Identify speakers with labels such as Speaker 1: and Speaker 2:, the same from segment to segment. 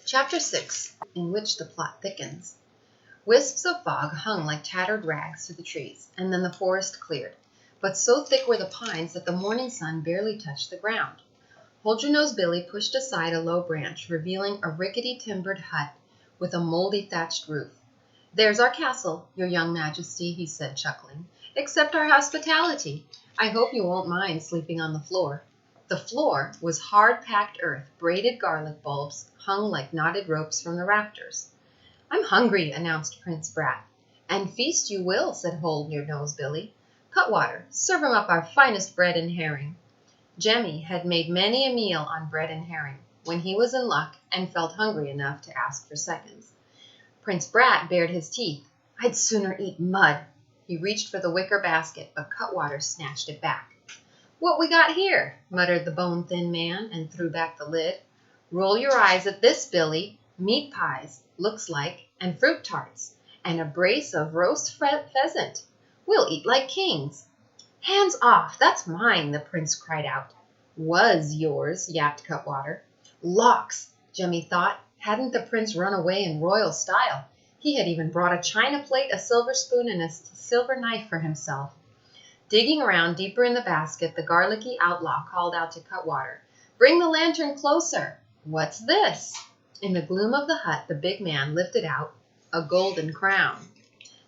Speaker 1: Chapter 6, in which the plot thickens. Wisps of fog hung like tattered rags to the trees, and then the forest cleared. But so thick were the pines that the morning sun barely touched the ground. Hold-your-nose Billy pushed aside a low branch, revealing a rickety timbered hut with a moldy thatched roof. "There's our castle, your young majesty," he said, chuckling. "Accept our hospitality. I hope you won't mind sleeping on the floor." The floor was hard-packed earth, braided garlic bulbs hung like knotted ropes from the rafters. "I'm hungry," announced Prince Brat. "And feast you will," said Hold-your-nose Billy. "Cutwater, serve 'em up our finest bread and herring." Jemmy had made many a meal on bread and herring, when he was in luck and felt hungry enough to ask for seconds. Prince Brat bared his teeth. "I'd sooner eat mud." He reached for the wicker basket, but Cutwater snatched it back. "What we got here?" muttered the bone-thin man, and threw back the lid. "Roll your eyes at this, Billy. Meat pies, looks like, and fruit tarts, and a brace of roast pheasant. We'll eat like kings." "Hands off, that's mine," the prince cried out. "Was yours," yapped Cutwater. Locks, Jemmy thought. Hadn't the prince run away in royal style? He had even brought a china plate, a silver spoon, and a silver knife for himself. Digging around deeper in the basket, the garlicky outlaw called out to Cutwater, "Bring the lantern closer." "What's this?" In the gloom of the hut, the big man lifted out a golden crown.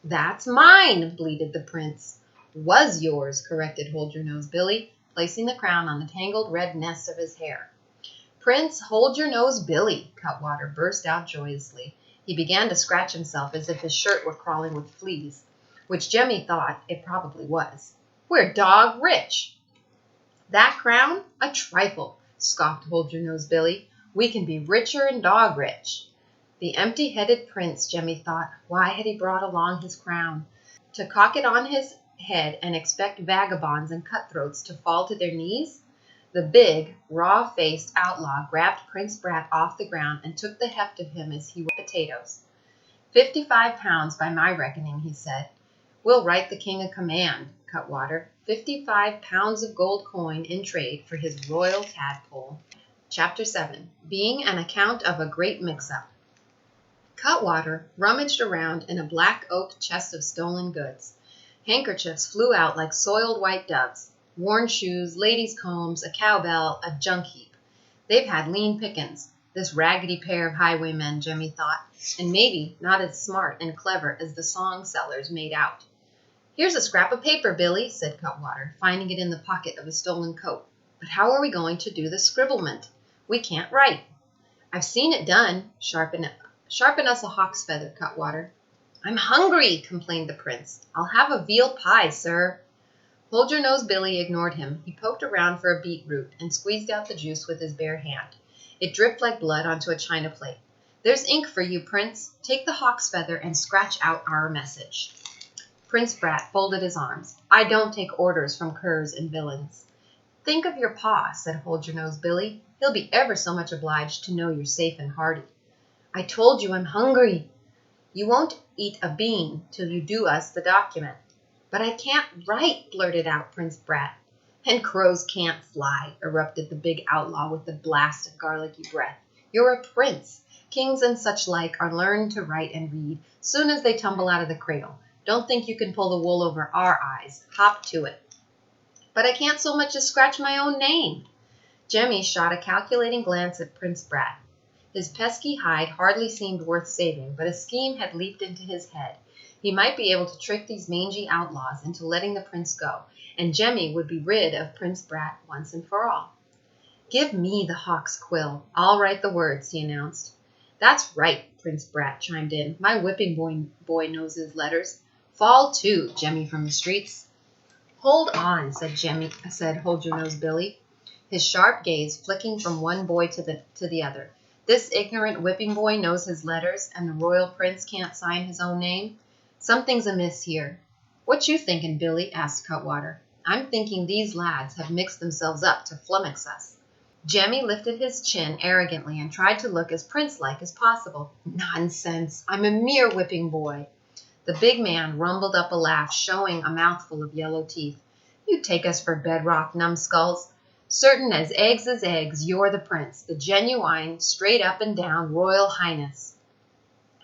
Speaker 1: "That's mine," bleated the prince. "Was yours," corrected Hold-your-nose Billy, placing the crown on the tangled red nest of his hair. "Prince Hold-your-nose Billy," Cutwater burst out joyously. He began to scratch himself as if his shirt were crawling with fleas, which Jemmy thought it probably was. "We're dog rich." "That crown? A trifle," scoffed Hold-your-nose Billy. "We can be richer and dog rich." The empty-headed prince, Jemmy thought. Why had he brought along his crown? To cock it on his head and expect vagabonds and cutthroats to fall to their knees? The big, raw-faced outlaw grabbed Prince Brat off the ground and took the heft of him as he would potatoes. £55 by my reckoning," he said. "We'll write the king a command, Cutwater. 55 pounds of gold coin in trade for his royal tadpole." Chapter 7, being an account of a great mix-up. Cutwater rummaged around in a black oak chest of stolen goods. Handkerchiefs flew out like soiled white doves. Worn shoes, ladies' combs, a cowbell, a junk heap. They've had lean pickings, this raggedy pair of highwaymen, Jemmy thought, and maybe not as smart and clever as the song sellers made out. "Here's a scrap of paper, Billy," said Cutwater, finding it in the pocket of a stolen coat. "But how are we going to do the scribblement? We can't write." "I've seen it done. Sharpen us a hawk's feather, Cutwater." "I'm hungry," complained the prince. "I'll have a veal pie, sir." Hold-your-nose Billy ignored him. He poked around for a beetroot and squeezed out the juice with his bare hand. It dripped like blood onto a china plate. "There's ink for you, Prince. Take the hawk's feather and scratch out our message." Prince Brat folded his arms. "I don't take orders from curs and villains." "Think of your pa," said Hold-your-nose Billy. "He'll be ever so much obliged to know you're safe and hearty." "I told you I'm hungry." "You won't eat a bean till you do us the document." "But I can't write," blurted out Prince Brat. "And crows can't fly," erupted the big outlaw with a blast of garlicky breath. "You're a prince. Kings and such like are learned to write and read soon as they tumble out of the cradle. Don't think you can pull the wool over our eyes. Hop to it." "But I can't so much as scratch my own name." Jemmy shot a calculating glance at Prince Brat. His pesky hide hardly seemed worth saving, but a scheme had leaped into his head. He might be able to trick these mangy outlaws into letting the prince go, and Jemmy would be rid of Prince Brat once and for all. "Give me the hawk's quill. I'll write the words," he announced. "That's right," Prince Brat chimed in. "My whipping boy knows his letters. Fall to, Jemmy from the streets." "Hold on," said Hold-your-nose Billy, his sharp gaze flicking from one boy to the other. "This ignorant whipping boy knows his letters, and the royal prince can't sign his own name? Something's amiss here." "What you thinking, Billy?" asked Cutwater. "I'm thinking these lads have mixed themselves up to flummox us." Jemmy lifted his chin arrogantly and tried to look as prince-like as possible. "Nonsense! I'm a mere whipping boy." The big man rumbled up a laugh, showing a mouthful of yellow teeth. "You take us for bedrock, numbskulls. Certain as eggs, you're the prince, the genuine, straight up and down Royal Highness.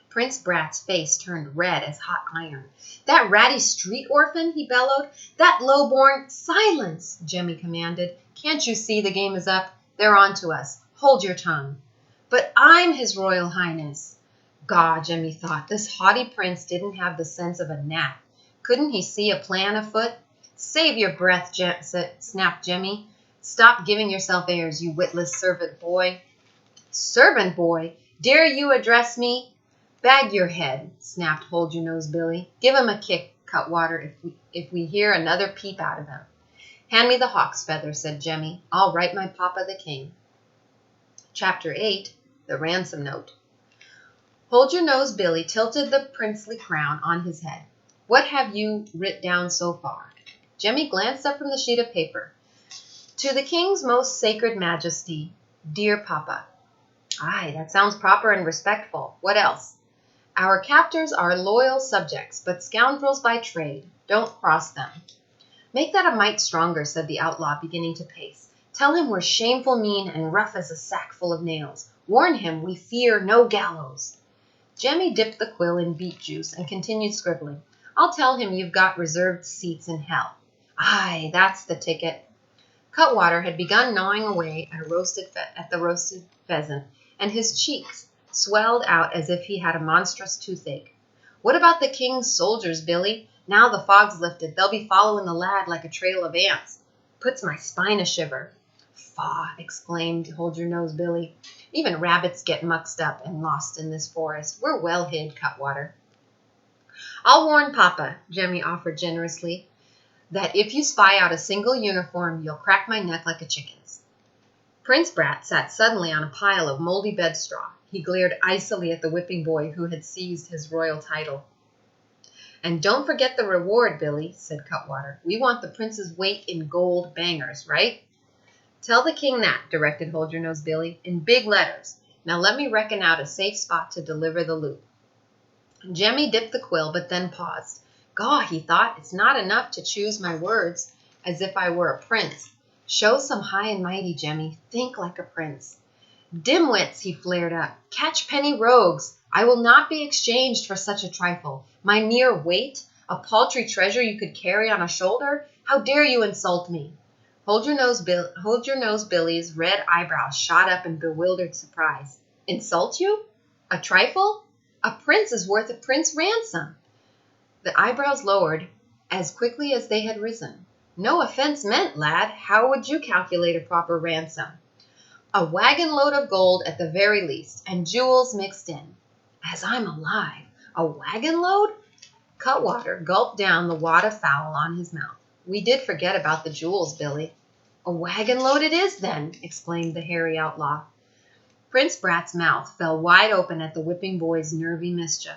Speaker 1: Prince Brat's face turned red as hot iron. That ratty street orphan, he bellowed. That low-born— Silence, Jemmy commanded. Can't you see the game is up? They're on to us. Hold your tongue. But I'm His Royal Highness. Gaw, Jemmy thought. This haughty prince didn't have the sense of a gnat. Couldn't he see a plan afoot? Save your breath, snapped Jemmy. Stop giving yourself airs, you witless servant boy. Servant boy? Dare you address me? Bag your head, snapped Hold-Your-Nose Billy. Give him a kick, Cutwater, if we hear another peep out of him. Hand me the hawk's feather, said Jemmy. I'll write my papa the king. Chapter 8, The Ransom Note. Hold-Your-Nose Billy tilted the princely crown on his head. What have you writ down so far? Jemmy glanced up from the sheet of paper. To the king's most sacred majesty, dear papa. Aye, that sounds proper and respectful. What else? Our captors are loyal subjects, but scoundrels by trade. Don't cross them. Make that a mite stronger, said the outlaw, beginning to pace. Tell him we're shameful mean and rough as a sack full of nails. Warn him we fear no gallows. Jemmy dipped the quill in beet juice and continued scribbling. I'll tell him you've got reserved seats in hell. Aye, that's the ticket. Cutwater had begun gnawing away at the roasted pheasant, and his cheeks swelled out as if he had a monstrous toothache. What about the king's soldiers, Billy? Now the fog's lifted. They'll be following the lad like a trail of ants. Puts my spine a shiver. Faugh, exclaimed Hold-Your-Nose Billy. Even rabbits get muxed up and lost in this forest. We're well hid, Cutwater. I'll warn Papa, Jemmy offered generously, that if you spy out a single uniform, you'll crack my neck like a chicken's. Prince Brat sat suddenly on a pile of moldy bed straw. He glared icily at the whipping boy who had seized his royal title. And don't forget the reward, Billy, said Cutwater. We want the prince's weight in gold bangers, right? Tell the king that, directed Hold-Your-Nose Billy, in big letters. Now let me reckon out a safe spot to deliver the loot. Jemmy dipped the quill, but then paused. Gaw, he thought, it's not enough to choose my words as if I were a prince. Show some high and mighty, Jemmy. Think like a prince. Dimwits, he flared up. Catch penny rogues. I will not be exchanged for such a trifle. My mere weight? A paltry treasure you could carry on a shoulder? How dare you insult me? Hold-Your-Nose Billy's red eyebrows shot up in bewildered surprise. Insult you? A trifle? A prince is worth a prince ransom. The eyebrows lowered as quickly as they had risen. No offense meant, lad. How would you calculate a proper ransom? A wagon load of gold at the very least, and jewels mixed in. As I'm alive, a wagon load? Cutwater gulped down the wad of fowl on his mouth. We did forget about the jewels, Billy. A wagon load it is, then, exclaimed the hairy outlaw. Prince Brat's mouth fell wide open at the whipping boy's nervy mischief.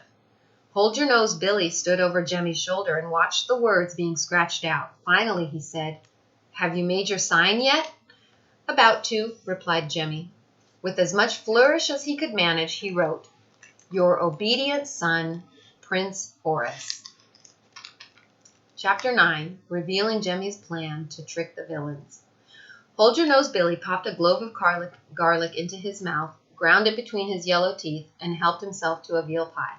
Speaker 1: Hold-Your-Nose Billy stood over Jemmy's shoulder and watched the words being scratched out. Finally, he said, Have you made your sign yet? About to, replied Jemmy. With as much flourish as he could manage, he wrote, Your obedient son, Prince Horace. Chapter 9, Revealing Jemmy's Plan to Trick the Villains. Hold-Your-Nose Billy popped a glove of garlic into his mouth, ground it between his yellow teeth, and helped himself to a veal pie.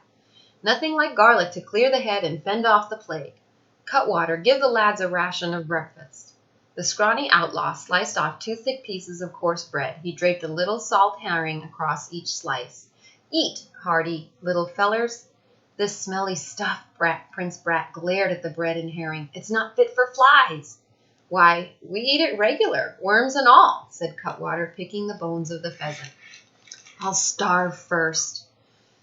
Speaker 1: Nothing like garlic to clear the head and fend off the plague. Cutwater, give the lads a ration of breakfast. The scrawny outlaw sliced off 2 thick pieces of coarse bread. He draped a little salt herring across each slice. Eat, hearty little fellers. This smelly stuff, Prince Brat glared at the bread and herring. It's not fit for flies. Why, we eat it regular, worms and all, said Cutwater, picking the bones of the pheasant. I'll starve first.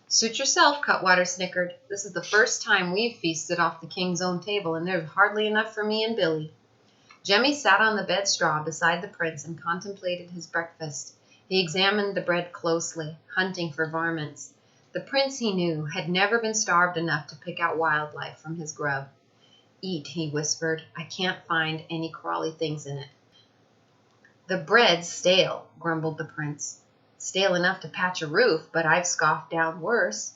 Speaker 1: Suit yourself, Cutwater snickered. This is the first time we've feasted off the king's own table, and there's hardly enough for me and Billy. Jemmy sat on the bed straw beside the prince and contemplated his breakfast. He examined the bread closely, hunting for varmints. The prince, he knew, had never been starved enough to pick out wildlife from his grub. Eat, he whispered. I can't find any crawly things in it. The bread's stale, grumbled the prince. Stale enough to patch a roof, but I've scoffed down worse.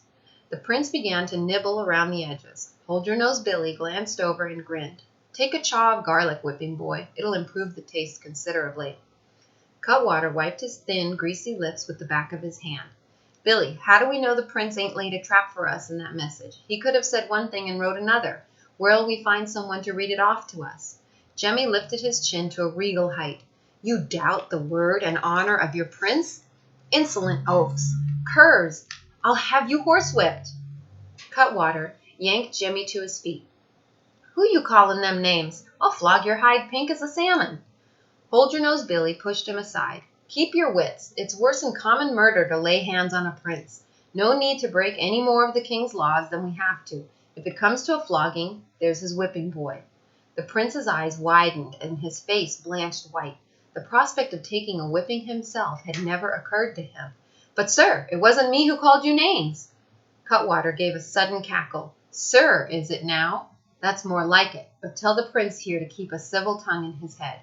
Speaker 1: The prince began to nibble around the edges. Hold-Your-Nose Billy glanced over and grinned. Take a chaw of garlic, whipping boy. It'll improve the taste considerably. Cutwater wiped his thin, greasy lips with the back of his hand. Billy, how do we know the prince ain't laid a trap for us in that message? He could have said one thing and wrote another. Where'll we find someone to read it off to us? Jemmy lifted his chin to a regal height. You doubt the word and honor of your prince? Insolent oafs! Curs! I'll have you horsewhipped! Cutwater yanked Jemmy to his feet. Who you callin' them names? I'll flog your hide pink as a salmon. Hold your nose, Billy pushed him aside. Keep your wits. It's worse than common murder to lay hands on a prince. No need to break any more of the king's laws than we have to. If it comes to a flogging, there's his whipping boy. The prince's eyes widened and his face blanched white. The prospect of taking a whipping himself had never occurred to him. But, sir, it wasn't me who called you names. Cutwater gave a sudden cackle. Sir, is it now? That's more like it, but tell the prince here to keep a civil tongue in his head.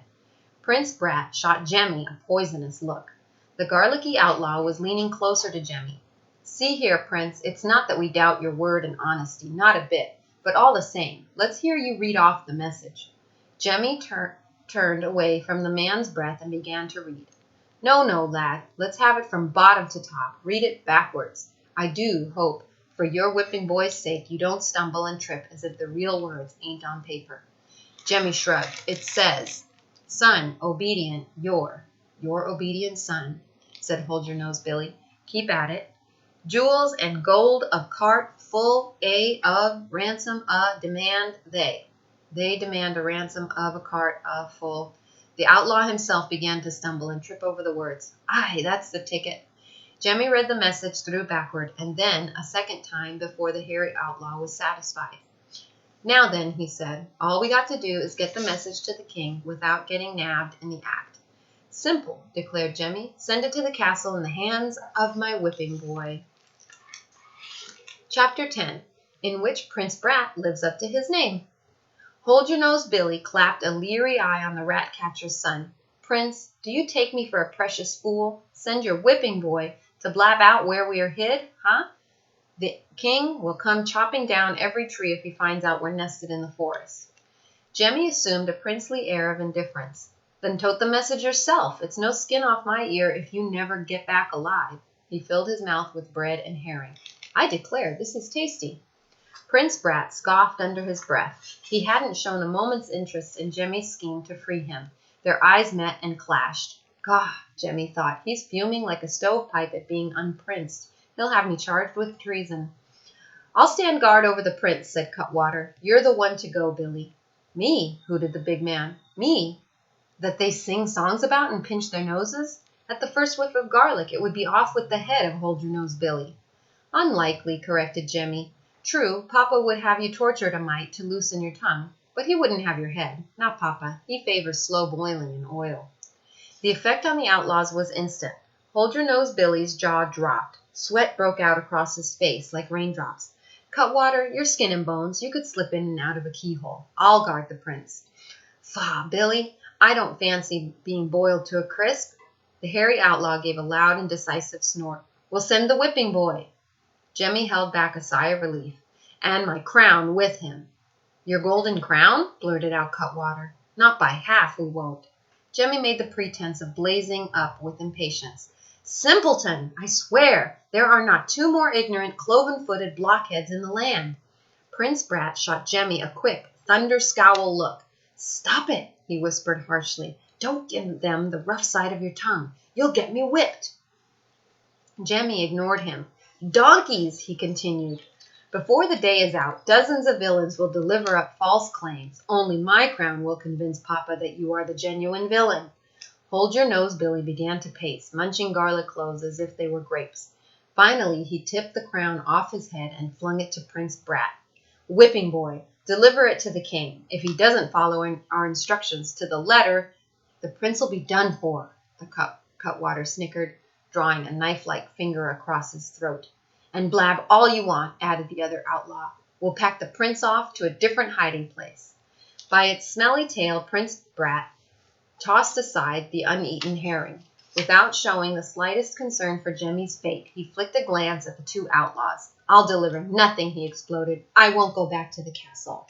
Speaker 1: Prince Brat shot Jemmy a poisonous look. The garlicky outlaw was leaning closer to Jemmy. See here, Prince, it's not that we doubt your word and honesty, not a bit, but all the same, let's hear you read off the message. Jemmy turned away from the man's breath and began to read. No, lad, let's have it from bottom to top. Read it backwards. I do hope, for your whipping boy's sake, you don't stumble and trip as if the real words ain't on paper. Jemmy shrugged. It says, Son, obedient, your obedient son, said Hold Your Nose Billy. Keep at it. Jewels and gold of cart full, of ransom demand they. They demand a ransom of a cart full. The outlaw himself began to stumble and trip over the words. Aye, that's the ticket. Jemmy read the message through backward, and then a second time before the hairy outlaw was satisfied. Now then, he said, all we got to do is get the message to the king without getting nabbed in the act. Simple, declared Jemmy. Send it to the castle in the hands of my whipping boy. Chapter 10, in which Prince Brat lives up to his name. Hold Your Nose Billy clapped a leery eye on the rat catcher's son. Prince, do you take me for a precious fool? Send your whipping boy to blab out where we are hid, huh? The king will come chopping down every tree if he finds out we're nested in the forest. Jemmy assumed a princely air of indifference. Then tote the message yourself. It's no skin off my ear if you never get back alive. He filled his mouth with bread and herring. I declare, this is tasty. Prince Brat scoffed under his breath. He hadn't shown a moment's interest in Jemmy's scheme to free him. Their eyes met and clashed. Gah, Jemmy thought, he's fuming like a stovepipe at being unprinced. He'll have me charged with treason. I'll stand guard over the prince, said Cutwater. You're the one to go, Billy. Me, hooted the big man. Me? That they sing songs about and pinch their noses? At the first whiff of garlic, it would be off with the head of Hold Your Nose Billy. Unlikely, corrected Jemmy. True, Papa would have you tortured a mite to loosen your tongue, but he wouldn't have your head. Not Papa. He favors slow boiling in oil. The effect on the outlaws was instant. Hold Your Nose Billy's jaw dropped. Sweat broke out across his face like raindrops. Cutwater, you're skin and bones. You could slip in and out of a keyhole. I'll guard the prince. Faugh, Billy. I don't fancy being boiled to a crisp. The hairy outlaw gave a loud and decisive snort. We'll send the whipping boy. Jemmy held back a sigh of relief. And my crown with him. Your golden crown? Blurted out Cutwater. Not by half, we won't. Jemmy made the pretense of blazing up with impatience. Simpleton! I swear, there are not two more ignorant, cloven-footed blockheads in the land. Prince Brat shot Jemmy a quick, thunder-scowl look. Stop it, he whispered harshly. Don't give them the rough side of your tongue. You'll get me whipped. Jemmy ignored him. Donkeys, he continued. Before the day is out, dozens of villains will deliver up false claims. Only my crown will convince Papa that you are the genuine villain. Hold Your Nose Billy began to pace, munching garlic cloves as if they were grapes. Finally, he tipped the crown off his head and flung it to Prince Brat. Whipping boy, deliver it to the king. If he doesn't follow our instructions to the letter, the prince will be done for, the Cutwater snickered, drawing a knife-like finger across his throat. And blab all you want, added the other outlaw. We'll pack the prince off to a different hiding place. By its smelly tail, Prince Brat tossed aside the uneaten herring. Without showing the slightest concern for Jemmy's fate, he flicked a glance at the two outlaws. I'll deliver nothing, he exploded. I won't go back to the castle.